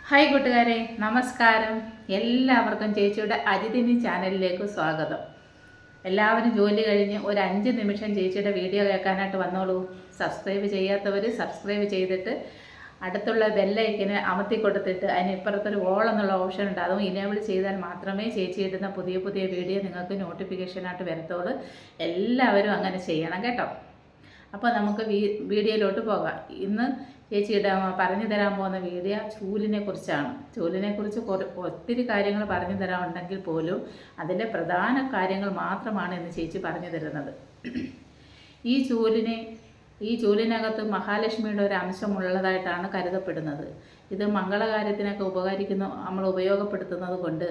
Hi കൂട്ടുകാരെ, നമസ്കാരം. എല്ലാവർക്കും ചേച്ചിയുടെ അജിതിനി ചാനലിലേക്ക് സ്വാഗതം. എല്ലാവരും ജോലി കഴിഞ്ഞ് ഒരു 5 നിമിഷം ചേച്ചിയുടെ വീഡിയോ കേൾക്കാനായിട്ട് വന്നോളൂ. സബ്സ്ക്രൈബ് ചെയ്യാത്തവർ സബ്സ്ക്രൈബ് ചെയ്തിട്ട് അടുത്തുള്ള ബെല്ലൈക്കന് അമർത്തി കൊടുത്തിട്ട് അതിന് ഇപ്പുറത്തൊരു ഓൾ എന്നുള്ള ഓപ്ഷൻ ഉണ്ട്, അതും ഇനേബിൾ ചെയ്താൽ മാത്രമേ ചേച്ചി ഇടുന്ന പുതിയ പുതിയ വീഡിയോ നിങ്ങൾക്ക് നോട്ടിഫിക്കേഷനായിട്ട് വരത്തുള്ളൂ. എല്ലാവരും അങ്ങനെ ചെയ്യണം കേട്ടോ. അപ്പോൾ നമുക്ക് വീഡിയോയിലോട്ട് പോകാം. ഇന്ന് ചേച്ചിയുടെ പറഞ്ഞു തരാൻ പോകുന്ന വീഡിയോ ചൂലിനെ കുറിച്ചാണ്. ചൂലിനെക്കുറിച്ച് ഒത്തിരി കാര്യങ്ങൾ പറഞ്ഞു തരാനുണ്ടെങ്കിൽ പോലും അതിൻ്റെ പ്രധാന കാര്യങ്ങൾ മാത്രമാണ് ഇന്ന് ചേച്ചി പറഞ്ഞു തരുന്നത്. ഈ ചൂലിനകത്ത് മഹാലക്ഷ്മിയുടെ ഒരു അംശമുള്ളതായിട്ടാണ് കരുതപ്പെടുന്നത്. ഇത് മംഗളകാര്യത്തിനൊക്കെ നമ്മൾ ഉപയോഗപ്പെടുത്തുന്നത് കൊണ്ട്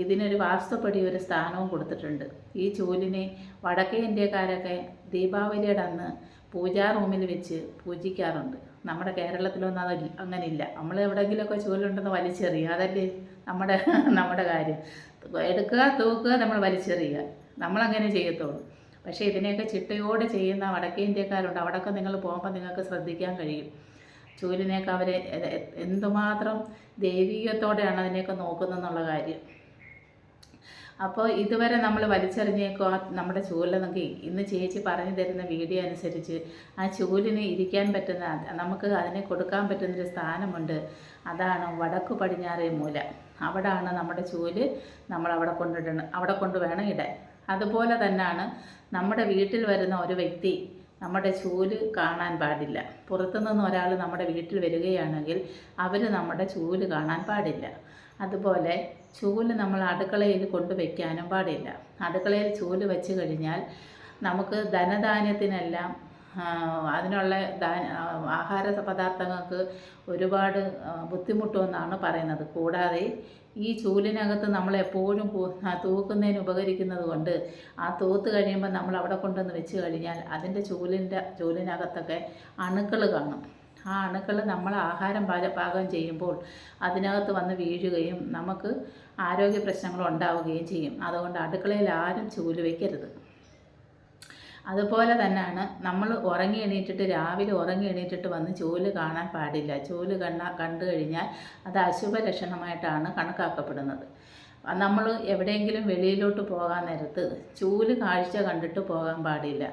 ഇതിനൊരു വാസ്തുപടി ഒരു സ്ഥാനവും കൊടുത്തിട്ടുണ്ട്. ഈ ചൂലിനെ വടക്കേ ഇന്ത്യക്കാരൊക്കെ ദീപാവലിയുടെ അന്ന് പൂജാ റൂമിൽ വെച്ച് പൂജിക്കാറുണ്ട്. നമ്മുടെ കേരളത്തിലൊന്നും അത് അങ്ങനെയില്ല. നമ്മൾ എവിടെയെങ്കിലുമൊക്കെ ചൂലുണ്ടെന്ന് വലിച്ചെറിയുക, അതല്ലേ നമ്മുടെ കാര്യം. എടുക്കുക, തൂക്കുക, നമ്മൾ വലിച്ചെറിയുക, നമ്മളങ്ങനെ ചെയ്യത്തുള്ളൂ. പക്ഷേ ഇതിനെയൊക്കെ ചിട്ടയോടെ ചെയ്യുന്ന വടക്കേ ഇന്ത്യക്കാരുണ്ട്. അവിടെയൊക്കെ നിങ്ങൾ പോകുമ്പോൾ നിങ്ങൾക്ക് ശ്രദ്ധിക്കാൻ കഴിയും. ചൂലിനെയൊക്കെ അവർ എന്തുമാത്രം ദൈവീകത്തോടെയാണ് അതിനെയൊക്കെ നോക്കുന്നതെന്നുള്ള കാര്യം. അപ്പോൾ ഇതുവരെ നമ്മൾ വലിച്ചെറിഞ്ഞേക്കോ നമ്മുടെ ചൂലെന്നൊക്കെ ഇന്ന് ചേച്ചി പറഞ്ഞു തരുന്ന വീഡിയോ അനുസരിച്ച് ആ ചൂലിന് ഇരിക്കാൻ പറ്റുന്ന, നമുക്ക് അതിനെ കൊടുക്കാൻ പറ്റുന്നൊരു സ്ഥാനമുണ്ട്. അതാണ് വടക്ക് പടിഞ്ഞാറേ മൂല. അവിടാണ് നമ്മുടെ ചൂല് നമ്മൾ അവിടെ കൊണ്ട് വേണം ഇടാൻ. അതുപോലെ തന്നെയാണ് നമ്മുടെ വീട്ടിൽ വരുന്ന ഒരു വ്യക്തി നമ്മുടെ ചൂല് കാണാൻ പാടില്ല. പുറത്തുനിന്ന് ഒരാൾ നമ്മുടെ വീട്ടിൽ വരികയാണെങ്കിൽ അവർ നമ്മുടെ ചൂല് കാണാൻ പാടില്ല. അതുപോലെ ചൂല് നമ്മൾ അടുക്കളയിൽ കൊണ്ടുവയ്ക്കാനും പാടില്ല. അടുക്കളയിൽ ചൂല് വെച്ച് കഴിഞ്ഞാൽ നമുക്ക് ധനധാന്യത്തിനെല്ലാം അതിനുള്ള ആഹാര പദാർത്ഥങ്ങൾക്ക് ഒരുപാട് ബുദ്ധിമുട്ടുമെന്നാണ് പറയുന്നത്. കൂടാതെ ഈ ചൂലിനകത്ത് നമ്മളെപ്പോഴും തൂക്കുന്നതിന് ഉപകരിക്കുന്നത് കൊണ്ട് ആ തൂത്ത് കഴിയുമ്പോൾ നമ്മൾ അവിടെ കൊണ്ടുവന്ന് വെച്ച് കഴിഞ്ഞാൽ അതിൻ്റെ ചൂലിനകത്തൊക്കെ അണുക്കൾ കാണും. ആ അണുക്കൾ നമ്മൾ ആഹാരം പാകം ചെയ്യുമ്പോൾ അതിനകത്ത് വന്ന് വീഴുകയും നമുക്ക് ആരോഗ്യ പ്രശ്നങ്ങൾ ഉണ്ടാവുകയും ചെയ്യും. അതുകൊണ്ട് അടുക്കളയിൽ ആരും ചൂല് വയ്ക്കരുത്. അതുപോലെ തന്നെയാണ് നമ്മൾ രാവിലെ ഉറങ്ങി എണീറ്റിട്ട് വന്ന് ചൂല് കാണാൻ പാടില്ല. ചൂല് കണ്ടു കഴിഞ്ഞാൽ അത് അശുഭ ലക്ഷണമായിട്ടാണ് കണക്കാക്കപ്പെടുന്നത്. നമ്മൾ എവിടെയെങ്കിലും വെളിയിലോട്ട് പോകാൻ നേരത്ത് ചൂല് കാഴ്ച കണ്ടിട്ട് പോകാൻ പാടില്ല.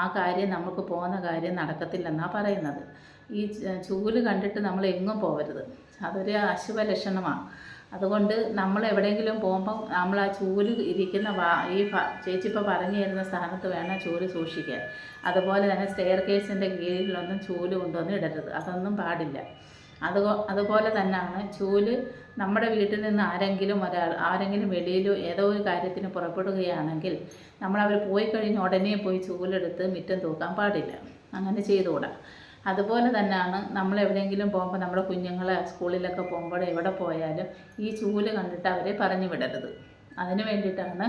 ആ കാര്യം നമുക്ക് പോകുന്ന കാര്യം നടക്കത്തില്ലെന്നാണ് പറയുന്നത്. ഈ ചൂല് കണ്ടിട്ട് നമ്മൾ എങ്ങും പോകരുത്, അതൊരു അശുഭ ലക്ഷണമാണ്. അതുകൊണ്ട് നമ്മൾ എവിടെയെങ്കിലും പോകുമ്പം നമ്മൾ ആ ചൂല് ഇരിക്കുന്ന ചേച്ചി ഇപ്പോൾ പറഞ്ഞു തരുന്ന സ്ഥാനത്ത് വേണം ചൂല് സൂക്ഷിക്കാൻ. അതുപോലെ തന്നെ സ്റ്റെയർ കേസിൻ്റെ കീഴിലൊന്നും ചൂല് കൊണ്ടുവന്ന് ഇടരുത്, അതൊന്നും പാടില്ല. അതുപോലെ തന്നെയാണ് ചൂല് നമ്മുടെ വീട്ടിൽ നിന്ന് ആരെങ്കിലും വെളിയിലോ ഏതോ ഒരു കാര്യത്തിന് പുറപ്പെടുകയാണെങ്കിൽ അവർ പോയി കഴിഞ്ഞ് ഉടനെ പോയി ചൂലെടുത്ത് മുറ്റം തൂക്കാൻ പാടില്ല. അങ്ങനെ ചെയ്തുകൂടാ. അതുപോലെ തന്നെയാണ് നമ്മൾ എവിടെയെങ്കിലും പോകുമ്പോൾ നമ്മുടെ കുഞ്ഞുങ്ങളെ സ്കൂളിലൊക്കെ പോകുമ്പോൾ എവിടെ പോയാലും ഈ ചൂല് കണ്ടിട്ട് അവരെ പറഞ്ഞു വിടരുത്. അതിന് വേണ്ടിയിട്ടാണ്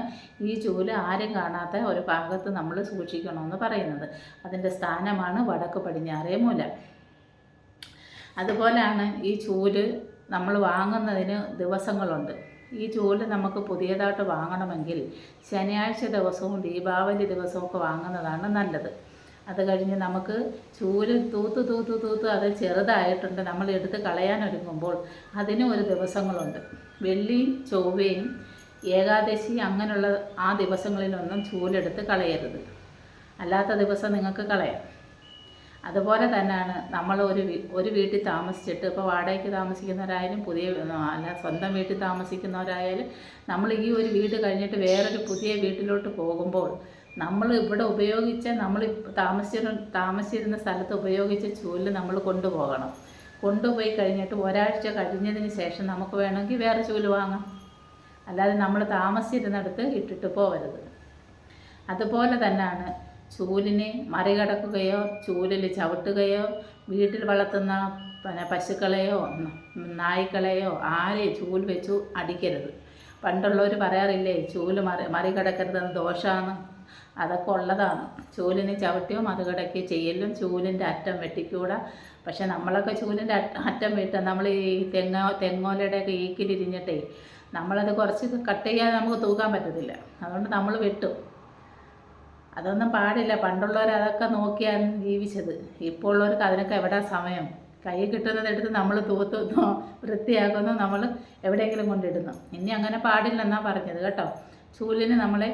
ഈ ചൂല് ആരും കാണാത്ത ഒരു ഭാഗത്ത് നമ്മൾ സൂക്ഷിക്കണമെന്ന് പറയുന്നത്. അതിൻ്റെ സ്ഥാനമാണ് വടക്ക് പടിഞ്ഞാറേ മൂല. അതുപോലെയാണ് ഈ ചൂല് നമ്മൾ വാങ്ങുന്നതിന് ദിവസങ്ങളുണ്ട്. ഈ ചൂല് നമുക്ക് പുതിയതായിട്ട് വാങ്ങണമെങ്കിൽ ശനിയാഴ്ച ദിവസവും ദീപാവലി ദിവസവും ഒക്കെ വാങ്ങുന്നതാണ് നല്ലത്. അത് കഴിഞ്ഞ് നമുക്ക് ചൂല് തൂത്ത് അത് ചെറുതായിട്ടുണ്ട് നമ്മൾ എടുത്ത് കളയാനൊരുങ്ങുമ്പോൾ അതിനും ഒരു ദിവസങ്ങളുണ്ട്. വെള്ളിയും ചൊവ്വയും ഏകാദശി അങ്ങനെയുള്ള ആ ദിവസങ്ങളിലൊന്നും ചൂലെടുത്ത് കളയരുത്. അല്ലാത്ത ദിവസം നിങ്ങൾക്ക് കളയാം. അതുപോലെ തന്നെയാണ് നമ്മൾ ഒരു വീട്ടിൽ താമസിച്ചിട്ട്, ഇപ്പോൾ വാടകയ്ക്ക് താമസിക്കുന്നവരായാലും സ്വന്തം വീട്ടിൽ താമസിക്കുന്നവരായാലും നമ്മൾ ഈ ഒരു വീട് കഴിഞ്ഞിട്ട് വേറൊരു പുതിയ വീട്ടിലോട്ട് പോകുമ്പോൾ നമ്മൾ ഇവിടെ നമ്മൾ താമസിച്ചിരുന്ന സ്ഥലത്ത് ഉപയോഗിച്ച ചൂല് നമ്മൾ കൊണ്ടുപോയി കഴിഞ്ഞിട്ട് ഒരാഴ്ച കഴിഞ്ഞതിന് ശേഷം നമുക്ക് വേണമെങ്കിൽ വേറെ ചൂല് വാങ്ങാം. അല്ലാതെ നമ്മൾ താമസിച്ചിരുന്നിടത്ത് ഇട്ടിട്ട് പോകരുത്. അതുപോലെ തന്നെയാണ് ചൂലിനെ മറികടക്കുകയോ ചൂലിൽ ചവിട്ടുകയോ വീട്ടിൽ വളർത്തുന്ന പശുക്കളെയോ നായ്ക്കളെയോ ആരെയും ചൂല് വെച്ചു അടിക്കരുത്. പണ്ടുള്ളവർ പറയാറില്ലേ, ചൂല് മറികടക്കരുതെന്ന് ദോഷമാണ്. അതൊക്കെ ഉള്ളതാണ്. ചൂലിനെ ചവിട്ടിയോ മറികടക്കുകയോ ചെയ്യലും ചൂലിൻ്റെ അറ്റം വെട്ടിക്കൂടാ. പക്ഷെ നമ്മളൊക്കെ ചൂലിൻ്റെ അറ്റം വെട്ടുക, നമ്മൾ ഈ തെങ്ങോലയുടെയൊക്കെ ഈക്കിലിരിഞ്ഞിട്ടേ നമ്മളത് കുറച്ച് കട്ട് ചെയ്യാതെ നമുക്ക് തൂക്കാൻ പറ്റത്തില്ല. അതുകൊണ്ട് നമ്മൾ വെട്ടും. അതൊന്നും പാടില്ല. പണ്ടുള്ളവർ അതൊക്കെ നോക്കിയാണ് ജീവിച്ചത്. ഇപ്പോൾ ഉള്ളവർക്ക് അതിനൊക്കെ എവിടെ സമയം? കൈ കിട്ടുന്നതെടുത്ത് നമ്മൾ തൂത്തുന്നു, വൃത്തിയാക്കുന്നു, നമ്മൾ എവിടെയെങ്കിലും കൊണ്ടിടുന്നു. ഇനി അങ്ങനെ പാടില്ലെന്നാണ് പറഞ്ഞത് കേട്ടോ. ചൂലിന് നമ്മളെ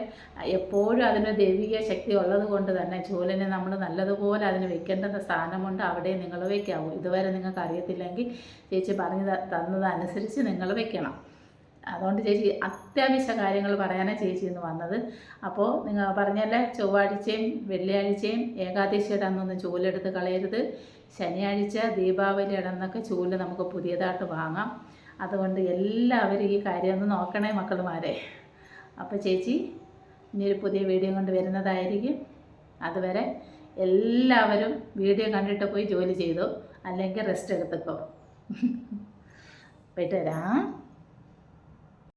എപ്പോഴും അതിന് ദൈവിക ശക്തി ഉള്ളത് കൊണ്ട് തന്നെ ചൂലിന് നമ്മൾ നല്ലതുപോലെ അതിന് വെക്കേണ്ടുന്ന സ്ഥാനമുണ്ട്. അവിടെ നിങ്ങൾ വയ്ക്കാവൂ. ഇതുവരെ നിങ്ങൾക്ക് അറിയത്തില്ലെങ്കിൽ ചേച്ചി പറഞ്ഞു തന്നതനുസരിച്ച് നിങ്ങൾ വെക്കണം. അതുകൊണ്ട് ചേച്ചി അത്യാവശ്യ കാര്യങ്ങൾ പറയാനാണ് ചേച്ചി ഇന്ന് വന്നത്. അപ്പോൾ നിങ്ങൾ പറഞ്ഞല്ലേ, ചൊവ്വാഴ്ചയും വെള്ളിയാഴ്ചയും ഏകാദശിയുടെ അന്നൊന്നും ചൂലെടുത്ത് കളയരുത്. ശനിയാഴ്ച ദീപാവലിയുടെ അന്നൊക്കെ ചൂല് നമുക്ക് പുതിയതായിട്ട് വാങ്ങാം. അതുകൊണ്ട് എല്ലാവരും ഈ കാര്യം ഒന്ന് നോക്കണേ മക്കളുമാരെ. അപ്പോൾ ചേച്ചി ഇനിയൊരു പുതിയ വീഡിയോ കൊണ്ട് വരുന്നതായിരിക്കും. അതുവരെ എല്ലാവരും വീഡിയോ കണ്ടിട്ട് പോയി ജോലി ചെയ്തോ, അല്ലെങ്കിൽ റെസ്റ്റ് എടുത്തിക്കോ. പോയിട്ട് വരാം.